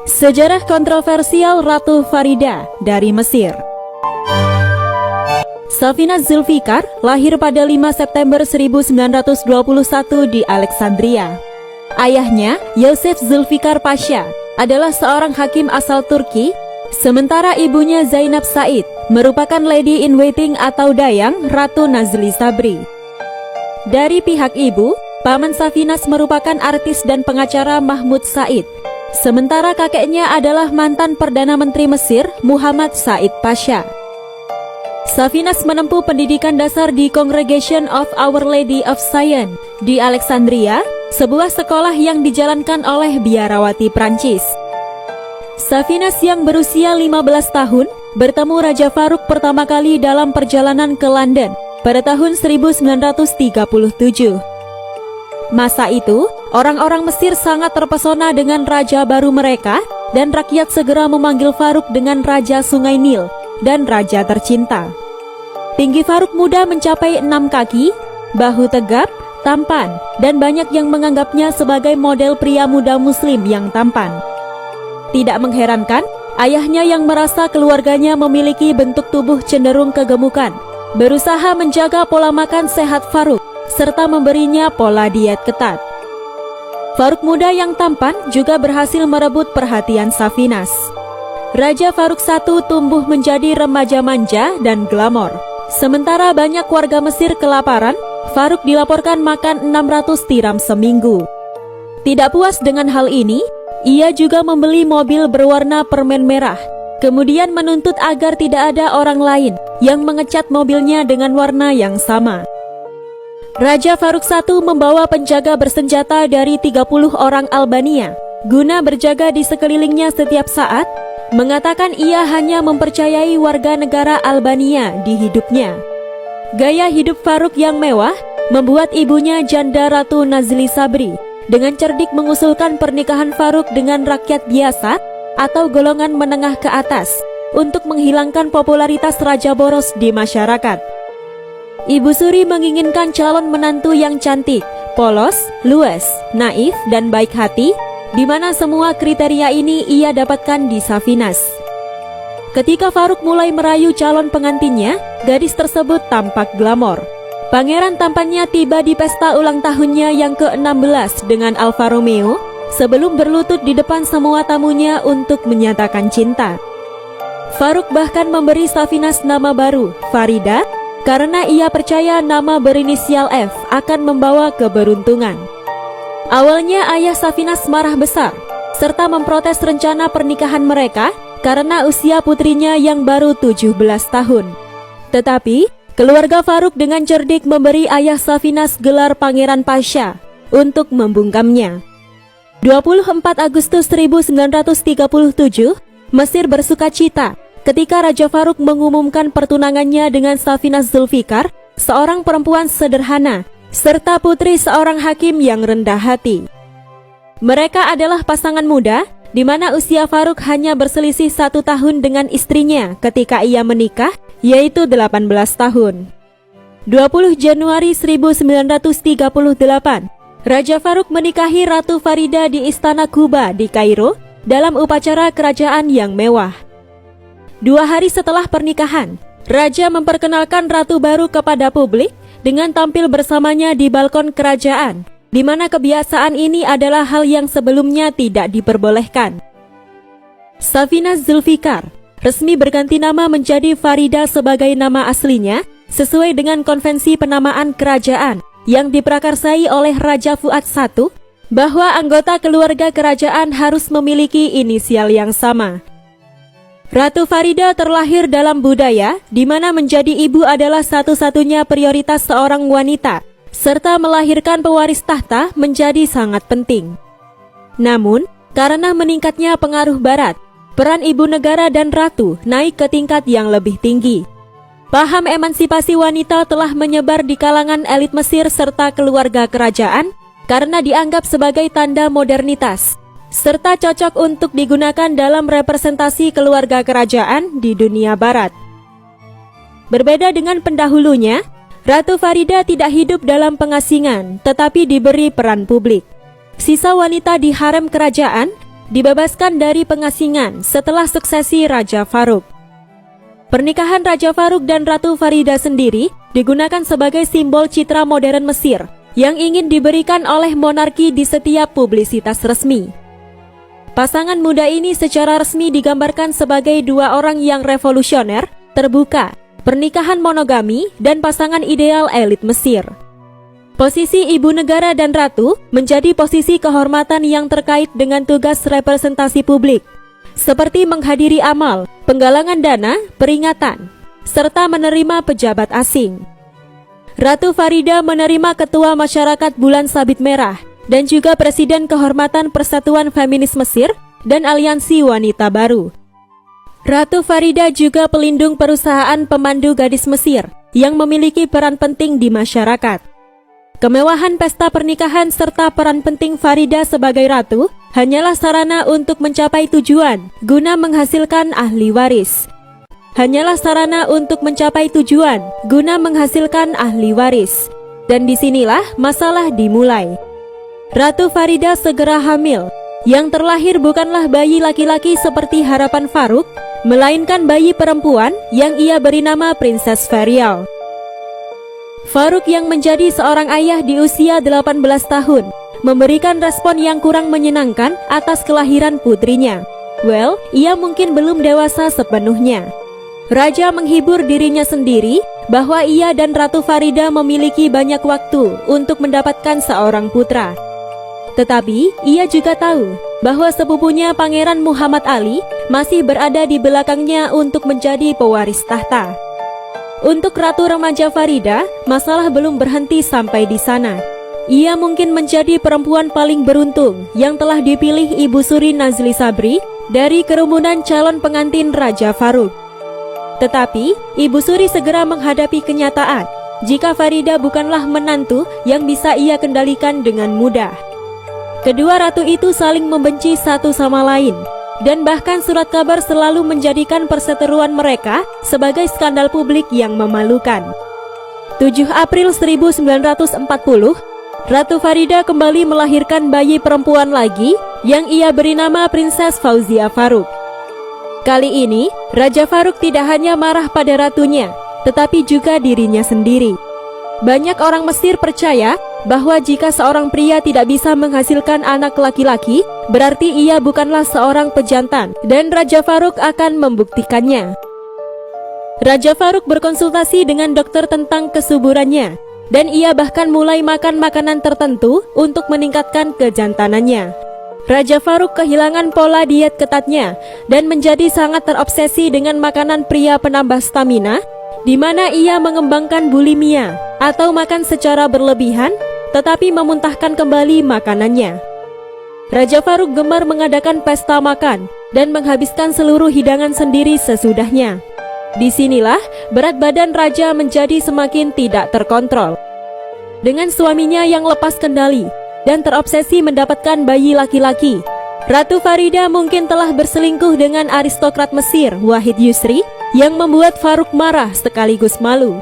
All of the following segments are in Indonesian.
Sejarah kontroversial Ratu Farida dari Mesir. Safinaz Zulfikar lahir pada 5 September 1921 di Alexandria. Ayahnya, Yosef Zulfikar Pasha, adalah seorang hakim asal Turki, sementara ibunya Zainab Said merupakan Lady in Waiting atau Dayang Ratu Nazli Sabri. Dari pihak ibu, paman Safinaz merupakan artis dan pengacara Mahmud Said, sementara kakeknya adalah mantan Perdana Menteri Mesir Muhammad Said Pasha. Safinaz menempuh pendidikan dasar di Congregation of Our Lady of Zion di Alexandria, sebuah sekolah yang dijalankan oleh biarawati Prancis. Safinaz yang berusia 15 tahun bertemu Raja Farouk pertama kali dalam perjalanan ke London pada tahun 1937. Masa itu, orang-orang Mesir sangat terpesona dengan raja baru mereka dan rakyat segera memanggil Farouk dengan Raja Sungai Nil dan Raja Tercinta. Tinggi Farouk muda mencapai 6 kaki, bahu tegap, tampan, dan banyak yang menganggapnya sebagai model pria muda muslim yang tampan. Tidak mengherankan, ayahnya yang merasa keluarganya memiliki bentuk tubuh cenderung kegemukan, berusaha menjaga pola makan sehat Farouk, serta memberinya pola diet ketat. Farouk muda yang tampan juga berhasil merebut perhatian Safinaz. Raja Farouk I tumbuh menjadi remaja manja dan glamor. Sementara banyak warga Mesir kelaparan, Farouk dilaporkan makan 600 tiram seminggu. Tidak puas dengan hal ini, ia juga membeli mobil berwarna permen merah, kemudian menuntut agar tidak ada orang lain yang mengecat mobilnya dengan warna yang sama. Raja Farouk I membawa penjaga bersenjata dari 30 orang Albania guna berjaga di sekelilingnya setiap saat, mengatakan ia hanya mempercayai warga negara Albania di hidupnya. Gaya hidup Farouk yang mewah membuat ibunya janda Ratu Nazli Sabri dengan cerdik mengusulkan pernikahan Farouk dengan rakyat biasa atau golongan menengah ke atas untuk menghilangkan popularitas Raja Boros di masyarakat. Ibu Suri menginginkan calon menantu yang cantik, polos, luas, naif, dan baik hati, di mana semua kriteria ini ia dapatkan di Safinaz. Ketika Farouk mulai merayu calon pengantinnya, gadis tersebut tampak glamor. Pangeran tampannya tiba di pesta ulang tahunnya yang ke-16 dengan Alfa Romeo, sebelum berlutut di depan semua tamunya untuk menyatakan cinta. Farouk bahkan memberi Safinaz nama baru, Farida, karena ia percaya nama berinisial F akan membawa keberuntungan. Awalnya ayah Safinaz marah besar, serta memprotes rencana pernikahan mereka karena usia putrinya yang baru 17 tahun. Tetapi, keluarga Farouk dengan cerdik memberi ayah Safinaz gelar Pangeran Pasha untuk membungkamnya. 24 Agustus 1937, Mesir bersukacita ketika Raja Farouk mengumumkan pertunangannya dengan Safinaz Zulfikar, seorang perempuan sederhana, serta putri seorang hakim yang rendah hati. Mereka adalah pasangan muda, di mana usia Farouk hanya berselisih 1 tahun dengan istrinya ketika ia menikah, yaitu 18 tahun. 20 Januari 1938, Raja Farouk menikahi Ratu Farida di Istana Quba di Kairo dalam upacara kerajaan yang mewah. 2 hari setelah pernikahan, Raja memperkenalkan Ratu baru kepada publik dengan tampil bersamanya di balkon kerajaan, di mana kebiasaan ini adalah hal yang sebelumnya tidak diperbolehkan. Safinaz Zulfikar resmi berganti nama menjadi Farida sebagai nama aslinya, sesuai dengan konvensi penamaan kerajaan yang diprakarsai oleh Raja Fuad I, bahwa anggota keluarga kerajaan harus memiliki inisial yang sama. Ratu Farida terlahir dalam budaya di mana menjadi ibu adalah satu-satunya prioritas seorang wanita, serta melahirkan pewaris tahta menjadi sangat penting. Namun, karena meningkatnya pengaruh barat, peran ibu negara dan ratu naik ke tingkat yang lebih tinggi. Paham emansipasi wanita telah menyebar di kalangan elit Mesir serta keluarga kerajaan karena dianggap sebagai tanda modernitas, serta cocok untuk digunakan dalam representasi keluarga kerajaan di dunia barat. Berbeda dengan pendahulunya, Ratu Farida tidak hidup dalam pengasingan, tetapi diberi peran publik. Sisa wanita di harem kerajaan dibebaskan dari pengasingan setelah suksesi Raja Farouk. Pernikahan Raja Farouk dan Ratu Farida sendiri digunakan sebagai simbol citra modern Mesir yang ingin diberikan oleh monarki di setiap publisitas resmi. Pasangan muda ini secara resmi digambarkan sebagai dua orang yang revolusioner, terbuka, pernikahan monogami, dan pasangan ideal elit Mesir. Posisi ibu negara dan ratu menjadi posisi kehormatan yang terkait dengan tugas representasi publik, seperti menghadiri amal, penggalangan dana, peringatan, serta menerima pejabat asing. Ratu Farida menerima Ketua Masyarakat Bulan Sabit Merah dan juga Presiden Kehormatan Persatuan Feminis Mesir dan Aliansi Wanita Baru. Ratu Farida juga pelindung perusahaan pemandu gadis Mesir yang memiliki peran penting di masyarakat. Kemewahan pesta pernikahan serta peran penting Farida sebagai ratu hanyalah sarana untuk mencapai tujuan guna menghasilkan ahli waris. Dan disinilah masalah dimulai. Ratu Farida segera hamil. Yang terlahir bukanlah bayi laki-laki seperti harapan Farouk, melainkan bayi perempuan yang ia beri nama Princess Ferial. Farouk yang menjadi seorang ayah di usia 18 tahun memberikan respon yang kurang menyenangkan atas kelahiran putrinya. Well, ia mungkin belum dewasa sepenuhnya. Raja menghibur dirinya sendiri bahwa ia dan Ratu Farida memiliki banyak waktu untuk mendapatkan seorang putra. Tetapi ia juga tahu bahwa sepupunya Pangeran Muhammad Ali masih berada di belakangnya untuk menjadi pewaris tahta. Untuk Ratu remaja Farida, masalah belum berhenti sampai di sana. Ia mungkin menjadi perempuan paling beruntung yang telah dipilih Ibu Suri Nazli Sabri dari kerumunan calon pengantin Raja Farouk. Tetapi, Ibu Suri segera menghadapi kenyataan jika Farida bukanlah menantu yang bisa ia kendalikan dengan mudah. Kedua ratu itu saling membenci satu sama lain, dan bahkan surat kabar selalu menjadikan perseteruan mereka sebagai skandal publik yang memalukan. 7 April 1940, Ratu Farida kembali melahirkan bayi perempuan lagi yang ia beri nama Princess Fauzia Farouk. Kali ini, Raja Farouk tidak hanya marah pada ratunya, tetapi juga dirinya sendiri. Banyak orang Mesir percaya bahwa jika seorang pria tidak bisa menghasilkan anak laki-laki, berarti ia bukanlah seorang pejantan, dan Raja Farouk akan membuktikannya. Raja Farouk berkonsultasi dengan dokter tentang kesuburannya, dan ia bahkan mulai makan makanan tertentu untuk meningkatkan kejantanannya. Raja Farouk kehilangan pola diet ketatnya dan menjadi sangat terobsesi dengan makanan pria penambah stamina, di mana ia mengembangkan bulimia atau makan secara berlebihan tetapi memuntahkan kembali makanannya. Raja Farouk gemar mengadakan pesta makan dan menghabiskan seluruh hidangan sendiri sesudahnya. Disinilah berat badan raja menjadi semakin tidak terkontrol. Dengan suaminya yang lepas kendali dan terobsesi mendapatkan bayi laki-laki, Ratu Farida mungkin telah berselingkuh dengan aristokrat Mesir Wahid Yusri yang membuat Farouk marah sekaligus malu.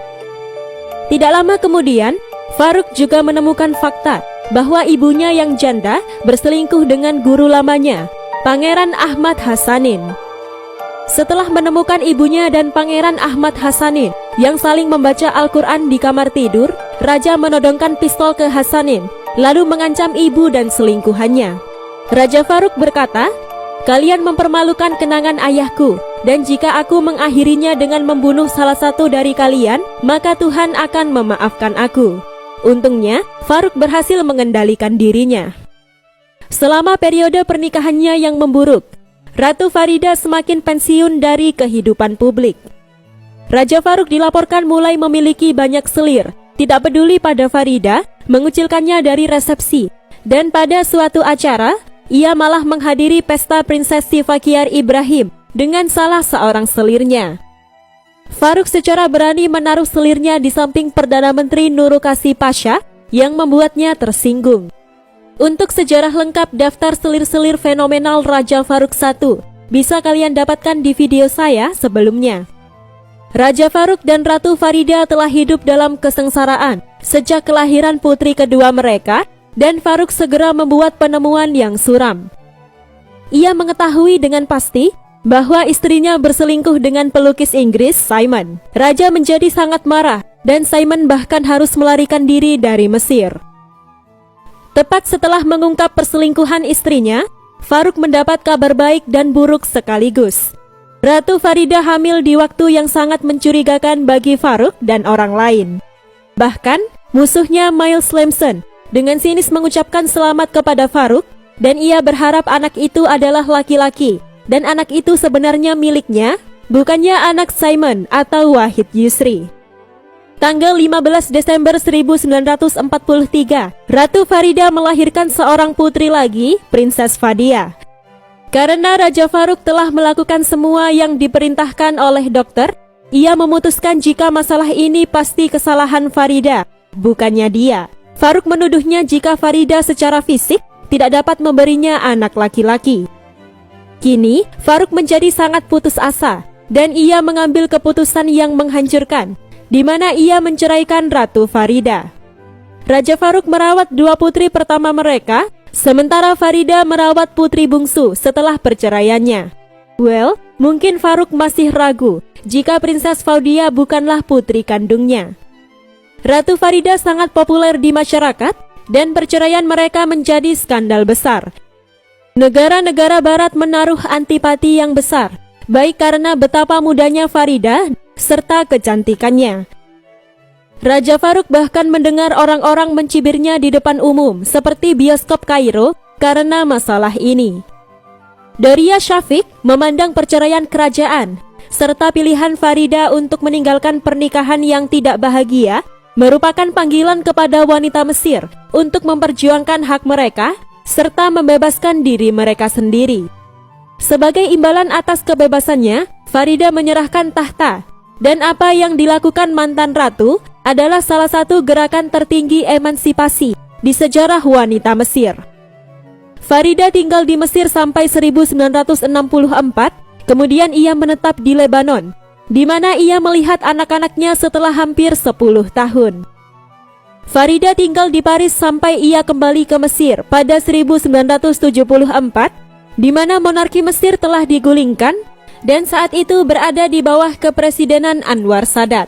Tidak lama kemudian, Farouk juga menemukan fakta bahwa ibunya yang janda berselingkuh dengan guru lamanya, Pangeran Ahmad Hassanin. Setelah menemukan ibunya dan Pangeran Ahmad Hassanin yang saling membaca Al-Quran di kamar tidur, Raja menodongkan pistol ke Hassanin lalu mengancam ibu dan selingkuhannya. Raja Farouk berkata, "Kalian mempermalukan kenangan ayahku, dan jika aku mengakhirinya dengan membunuh salah satu dari kalian, maka Tuhan akan memaafkan aku." Untungnya, Farouk berhasil mengendalikan dirinya. Selama periode pernikahannya yang memburuk, Ratu Farida semakin pensiun dari kehidupan publik. Raja Farouk dilaporkan mulai memiliki banyak selir, tidak peduli pada Farida, mengucilkannya dari resepsi, dan pada suatu acara, ia malah menghadiri pesta Princess Fakiar Ibrahim dengan salah seorang selirnya. Farouk secara berani menaruh selirnya di samping Perdana Menteri Nurukasi Pasha yang membuatnya tersinggung. Untuk sejarah lengkap daftar selir-selir fenomenal Raja Farouk I, bisa kalian dapatkan di video saya sebelumnya. Raja Farouk dan Ratu Farida telah hidup dalam kesengsaraan sejak kelahiran putri kedua mereka, dan Farouk segera membuat penemuan yang suram. ia mengetahui dengan pasti bahwa istrinya berselingkuh dengan pelukis Inggris Simon. Raja menjadi sangat marah dan Simon bahkan harus melarikan diri dari Mesir. Tepat setelah mengungkap perselingkuhan istrinya, Farouk mendapat kabar baik dan buruk sekaligus. Ratu Farida hamil di waktu yang sangat mencurigakan bagi Farouk dan orang lain. Bahkan, musuhnya Miles Lamson dengan sinis mengucapkan selamat kepada Farouk dan ia berharap anak itu adalah laki-laki dan anak itu sebenarnya miliknya, bukannya anak Simon atau Wahid Yusri. Tanggal 15 Desember 1943, Ratu Farida melahirkan seorang putri lagi, Princess Fadia. Karena Raja Farouk telah melakukan semua yang diperintahkan oleh dokter, ia memutuskan jika masalah ini pasti kesalahan Farida, bukannya dia. Farouk menuduhnya jika Farida secara fisik tidak dapat memberinya anak laki-laki. Kini, Farouk menjadi sangat putus asa dan ia mengambil keputusan yang menghancurkan, di mana ia menceraikan Ratu Farida. Raja Farouk merawat dua putri pertama mereka, sementara Farida merawat putri bungsu setelah perceraiannya. Well, mungkin Farouk masih ragu jika Princess Fadia bukanlah putri kandungnya. Ratu Farida sangat populer di masyarakat dan perceraian mereka menjadi skandal besar. Negara-negara barat menaruh antipati yang besar, baik karena betapa mudanya Farida serta kecantikannya. Raja Farouk bahkan mendengar orang-orang mencibirnya di depan umum seperti bioskop Kairo karena masalah ini. Daria Syafiq memandang perceraian kerajaan serta pilihan Farida untuk meninggalkan pernikahan yang tidak bahagia merupakan panggilan kepada wanita Mesir untuk memperjuangkan hak mereka serta membebaskan diri mereka sendiri. Sebagai imbalan atas kebebasannya, Farida menyerahkan tahta, dan apa yang dilakukan mantan ratu adalah salah satu gerakan tertinggi emansipasi di sejarah wanita Mesir. Farida tinggal di Mesir sampai 1964, kemudian ia menetap di Lebanon, di mana ia melihat anak-anaknya setelah hampir 10 tahun. Farida tinggal di Paris sampai ia kembali ke Mesir pada 1974, di mana monarki Mesir telah digulingkan dan saat itu berada di bawah kepresidenan Anwar Sadat.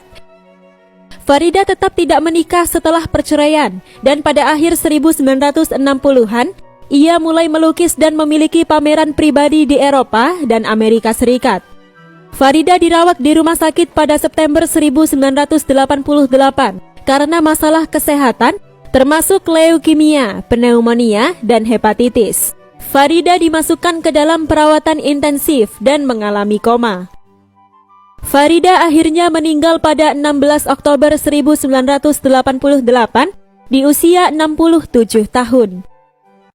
Farida tetap tidak menikah setelah perceraian dan pada akhir 1960-an, ia mulai melukis dan memiliki pameran pribadi di Eropa dan Amerika Serikat. Farida dirawat di rumah sakit pada September 1988 karena masalah kesehatan, termasuk leukemia, pneumonia, dan hepatitis. Farida dimasukkan ke dalam perawatan intensif dan mengalami koma. Farida akhirnya meninggal pada 16 Oktober 1988 di usia 67 tahun.